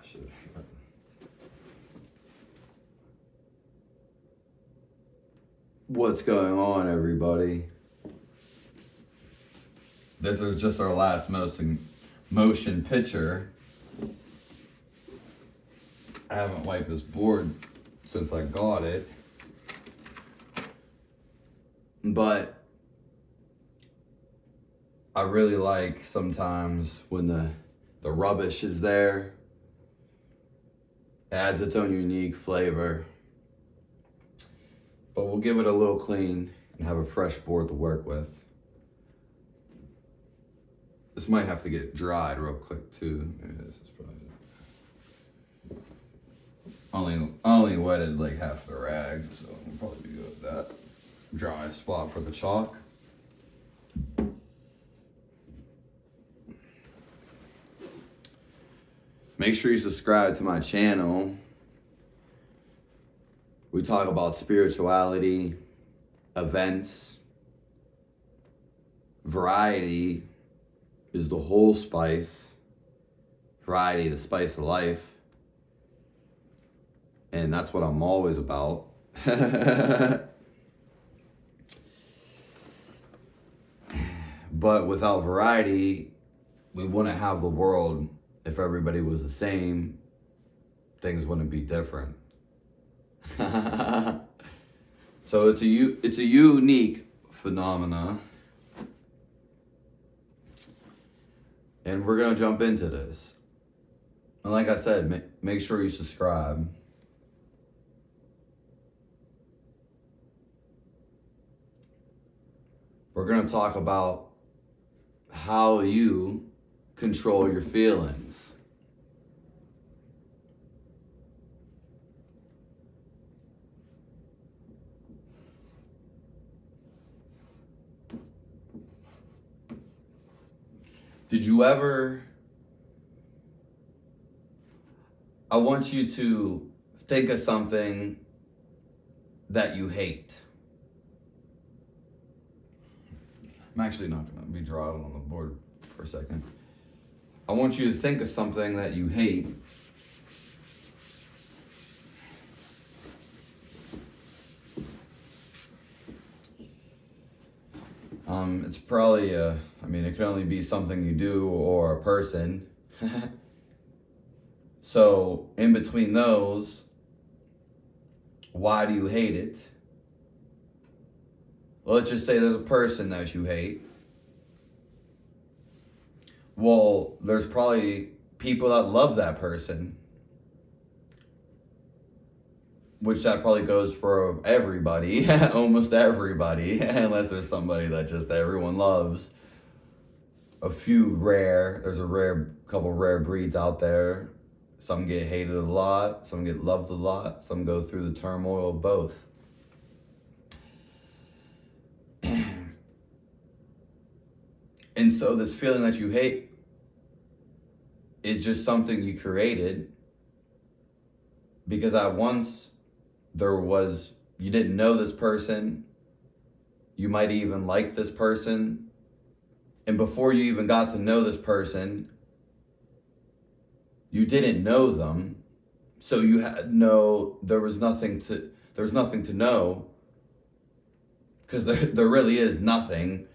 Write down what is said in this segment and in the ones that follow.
should. What's going on, everybody? This is just our last motion picture. I haven't wiped this board since I got it. But I really like sometimes when the rubbish is there. It adds its own unique flavor. But we'll give it a little clean and have a fresh board to work with. This might have to get dried real quick too. Maybe this is probably only wetted like half the rag, so we'll probably be good with that. Dry spot for the chalk. Make sure you subscribe to my channel. We talk about spirituality, events, variety is the whole spice. Variety, the spice of life. And that's what I'm always about. But without variety, we wouldn't have the world. If everybody was the same, things wouldn't be different. So it's a unique phenomena. And we're gonna jump into this. And like I said, make sure you subscribe. We're gonna talk about how you control your feelings. Did you ever... I want you to think of something that you hate. I'm actually not going to be drawing on the board for a second. I want you to think of something that you hate. It's probably it can only be something you do or a person. So in between those, why do you hate it? Well, let's just say there's a person that you hate. Well, there's probably people that love that person. Which that probably goes for everybody, almost everybody, unless there's somebody that just everyone loves. There's a couple rare breeds out there. Some get hated a lot, some get loved a lot, some go through the turmoil of both. And so this feeling that you hate is just something you created because at once you didn't know this person, you might even like this person, and before you even got to know this person, you didn't know them, so there was nothing to know, because there really is nothing.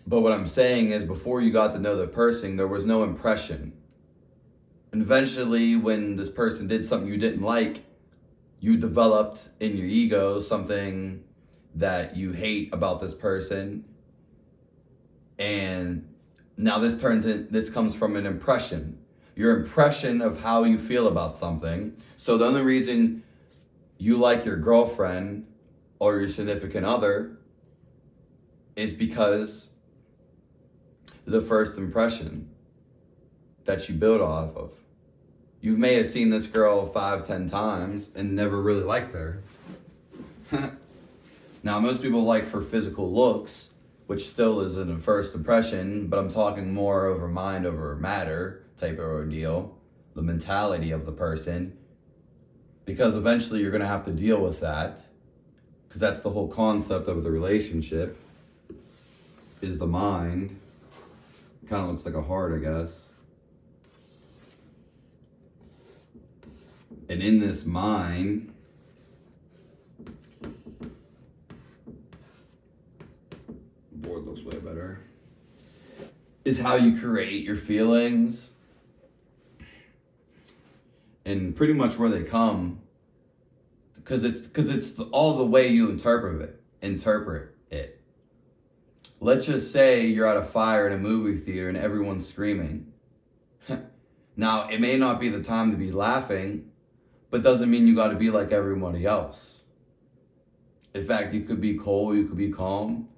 But what I'm saying is, before you got to know the person, there was no impression. And eventually, when this person did something you didn't like, you developed in your ego something that you hate about this person. And now this comes from an impression. Your impression of how you feel about something. So the only reason you like your girlfriend or your significant other is because the first impression that you build off of. You may have seen this girl 5-10 times and never really liked her. Now, most people like for physical looks, which still is a first impression, but I'm talking more over mind over matter type of ordeal, the mentality of the person, because eventually you're going to have to deal with that, because that's the whole concept of the relationship, is the mind. Kind of looks like a heart, I guess. And in this mind, board looks way better, is how you create your feelings and pretty much where they come, because it's all the way you interpret it. Let's just say you're at a fire in a movie theater and everyone's screaming. Now, it may not be the time to be laughing, but doesn't mean you got to be like everybody else. In fact, you could be cold, you could be calm.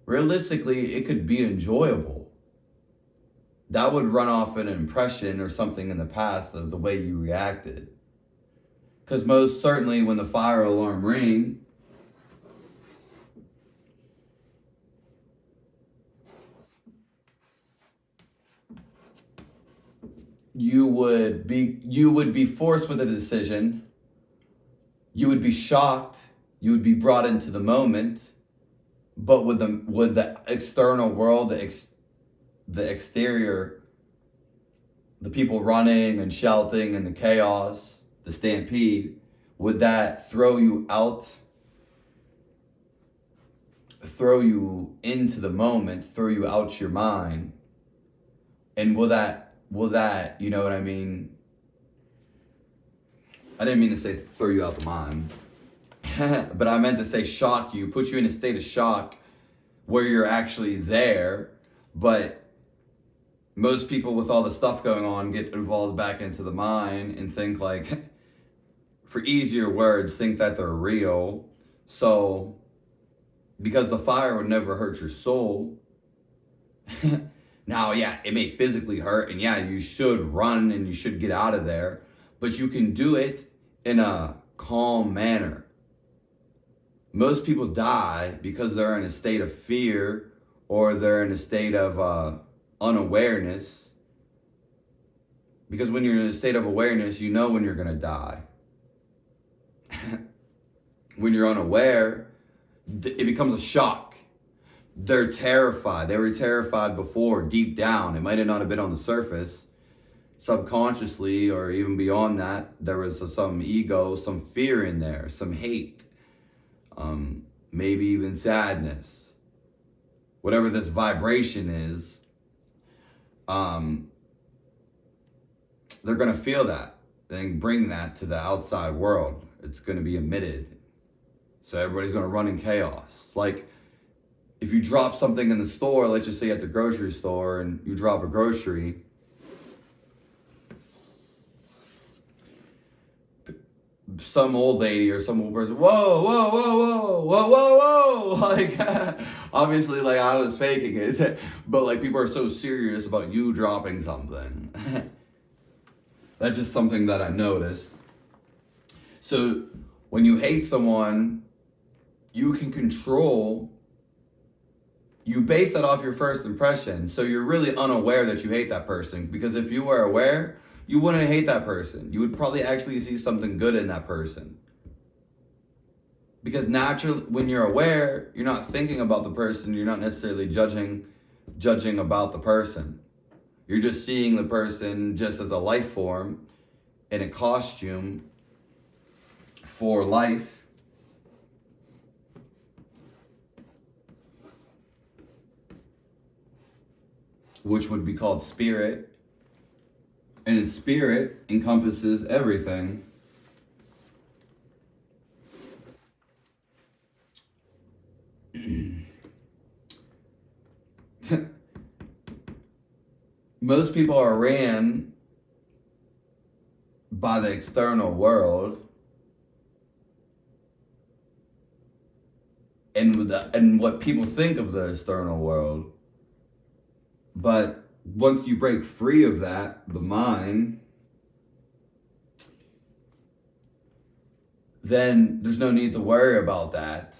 Realistically, it could be enjoyable. That would run off an impression or something in the past of the way you reacted. Because most certainly when the fire alarm rang, you would be forced with a decision. You would be shocked. You would be brought into the moment. But with the external world, the exterior, the people running and shouting and the chaos, the stampede, would that throw you out, throw you into the moment, throw you out your mind? And will that, you know what I mean? I didn't mean to say throw you out the mind. But I meant to say shock you, put you in a state of shock where you're actually there. But most people with all the stuff going on get involved back into the mind and think like, for easier words, think that they're real. So, because the fire would never hurt your soul. Now, yeah, it may physically hurt, and yeah, you should run and you should get out of there, but you can do it in a calm manner. Most people die because they're in a state of fear or they're in a state of unawareness. Because when you're in a state of awareness, you know when you're going to die. When you're unaware, it becomes a shock. They're terrified. They were terrified before, deep down. It might have not have been on the surface. Subconsciously, or even beyond that, there was some ego, some fear in there, some hate. Maybe even sadness. Whatever this vibration is, they're going to feel that and bring that to the outside world. It's going to be emitted. So everybody's going to run in chaos. It's like if you drop something in the store, let's just say at the grocery store, and you drop a grocery, some old lady or some old person, whoa, whoa, whoa, whoa, whoa, whoa, whoa. Like, obviously, like, I was faking it. But, like, people are so serious about you dropping something. That's just something that I noticed. So, when you hate someone, you can control, you base that off your first impression. So, you're really unaware that you hate that person. Because if you were aware, you wouldn't hate that person. You would probably actually see something good in that person. Because naturally, when you're aware, you're not thinking about the person. You're not necessarily judging about the person. You're just seeing the person just as a life form in a costume for life. Which would be called spirit. And in spirit encompasses everything. Most people are ran by the external world and what people think of the external world. But once you break free of that, the mind, then there's no need to worry about that.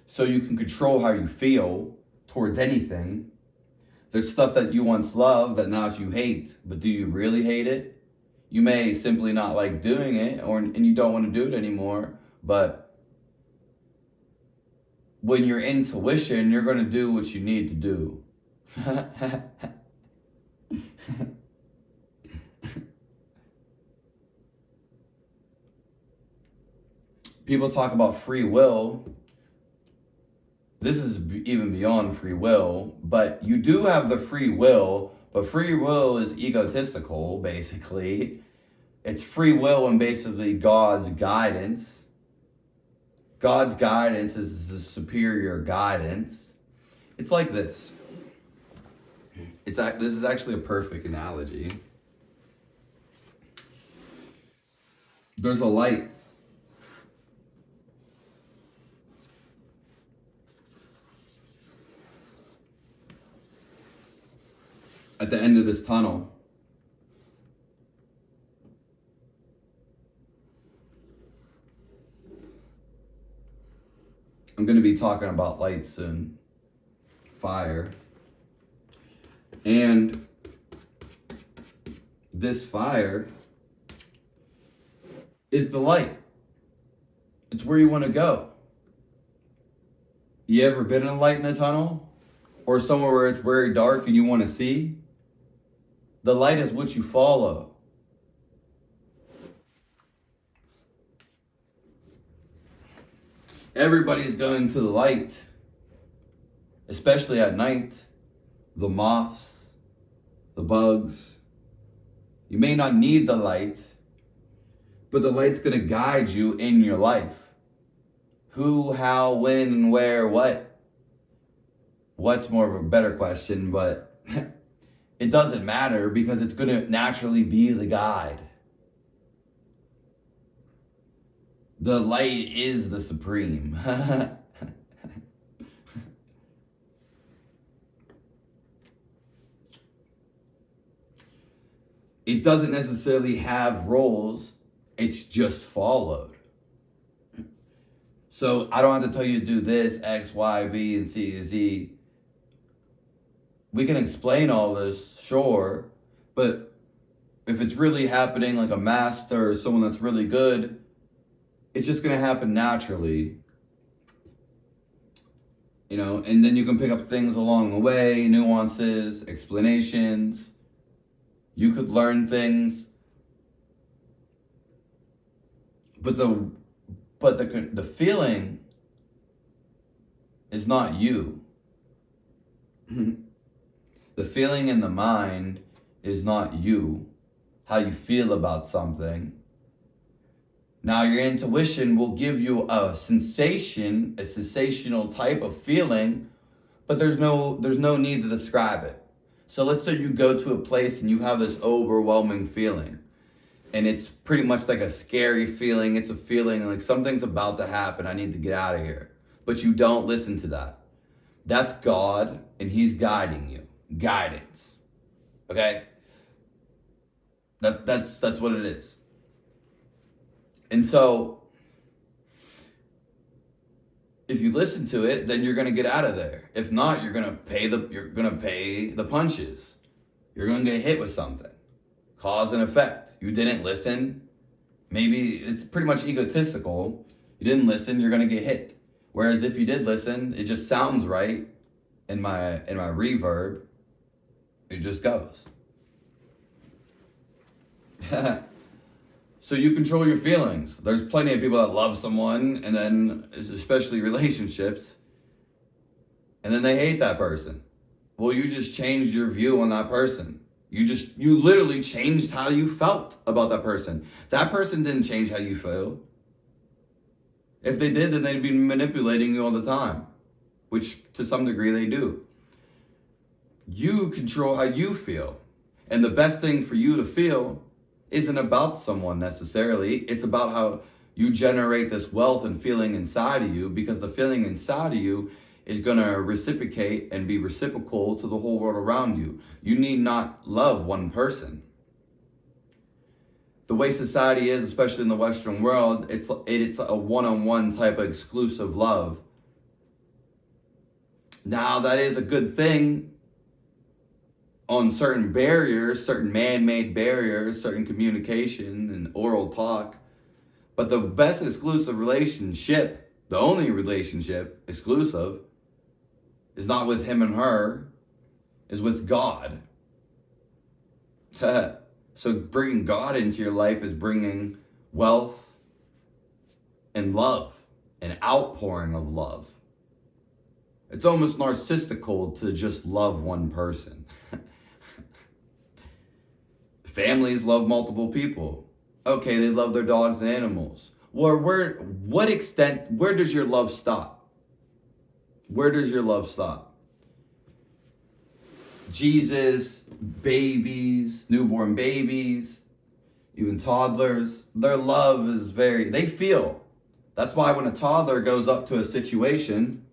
So you can control how you feel towards anything. There's stuff that you once loved that now you hate, but do you really hate it? You may simply not like doing it, and you don't want to do it anymore, but when you're intuition, you're going to do what you need to do. People talk about free will. This is even beyond free will, but you do have the free will, but free will is egotistical, basically. It's free will and basically God's guidance. God's guidance is the superior guidance. It's like this. This is actually a perfect analogy. There's a light. At the end of this tunnel. I'm going to be talking about light soon. Fire. And this fire is the light. It's where you want to go. You ever been in a light in a tunnel? Or somewhere where it's very dark and you want to see? The light is what you follow. Everybody's going to the light, especially at night. The moths, the bugs. You may not need the light, but the light's going to guide you in your life. Who, how, when, and where, what? What's more of a better question, but it doesn't matter because it's going to naturally be the guide. The light is the supreme. It doesn't necessarily have roles, it's just followed. So I don't have to tell you to do this, X, Y, B, and C, and Z. We can explain all this, sure, but if it's really happening like a master or someone that's really good, it's just going to happen naturally. You know, and then you can pick up things along the way, nuances, explanations. You could learn things. But the feeling is not you. The feeling in the mind is not you. How you feel about something. Now your intuition will give you a sensation, a sensational type of feeling, but there's no need to describe it. So let's say you go to a place and you have this overwhelming feeling. And it's pretty much like a scary feeling. It's a feeling like something's about to happen. I need to get out of here. But you don't listen to that. That's God, and He's guiding you. Guidance. Okay? That's what it is. And so, if you listen to it, then you're gonna get out of there. If not, you're gonna pay the punches. You're gonna get hit with something. Cause and effect. You didn't listen. Maybe it's pretty much egotistical. You didn't listen, you're gonna get hit. Whereas if you did listen, it just sounds right in my reverb. It just goes. So you control your feelings. There's plenty of people that love someone, and then, especially relationships, and then they hate that person. Well, you just changed your view on that person. You literally changed how you felt about that person. That person didn't change how you feel. If they did, then they'd be manipulating you all the time, which to some degree they do. You control how you feel. And the best thing for you to feel isn't about someone necessarily. It's about how you generate this wealth and feeling inside of you, because the feeling inside of you is going to reciprocate and be reciprocal to the whole world around you. You need not love one person. The way society is, especially in the Western world, it's a one-on-one type of exclusive love. Now, that is a good thing on certain barriers, certain man-made barriers, certain communication and oral talk. But the best exclusive relationship, the only relationship exclusive, is not with him and her, is with God. So bringing God into your life is bringing wealth and love, an outpouring of love. It's almost narcissistical to just love one person. Families love multiple people. Okay, they love their dogs and animals. Well, what extent, where does your love stop? Where does your love stop? Jesus, babies, newborn babies, even toddlers, their love is they feel. That's why when a toddler goes up to a situation,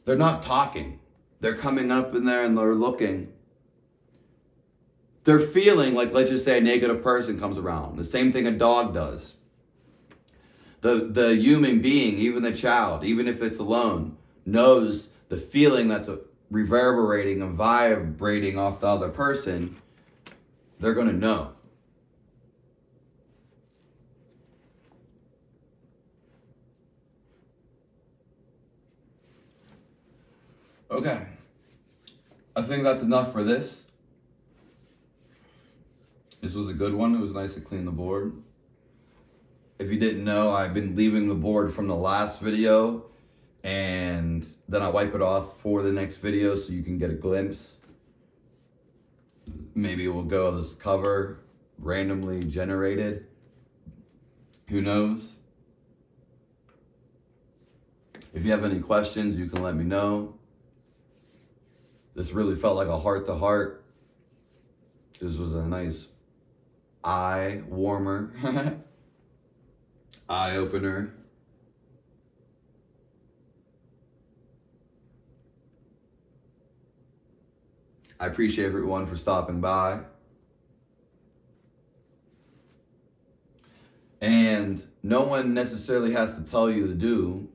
they're not talking. They're coming up in there and they're looking. They're feeling like, let's just say a negative person comes around. The same thing a dog does. The human being, even the child, even if it's alone, knows the feeling that's reverberating and vibrating off the other person. They're going to know. Okay. I think that's enough for this. This was a good one. It was nice to clean the board. If you didn't know, I've been leaving the board from the last video, and then I wipe it off for the next video so you can get a glimpse. Maybe it will go as cover, randomly generated. Who knows? If you have any questions, you can let me know. This really felt like a heart-to-heart. This was a nice eye warmer, eye opener. I appreciate everyone for stopping by. And no one necessarily has to tell you to do,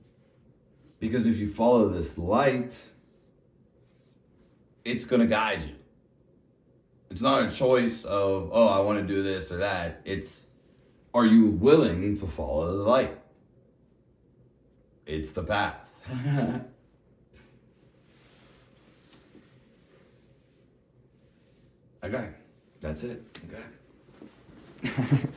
because if you follow this light, it's going to guide you. It's not a choice of, oh, I want to do this or that. It's, are you willing to follow the light? It's the path. Okay, that's it. Okay.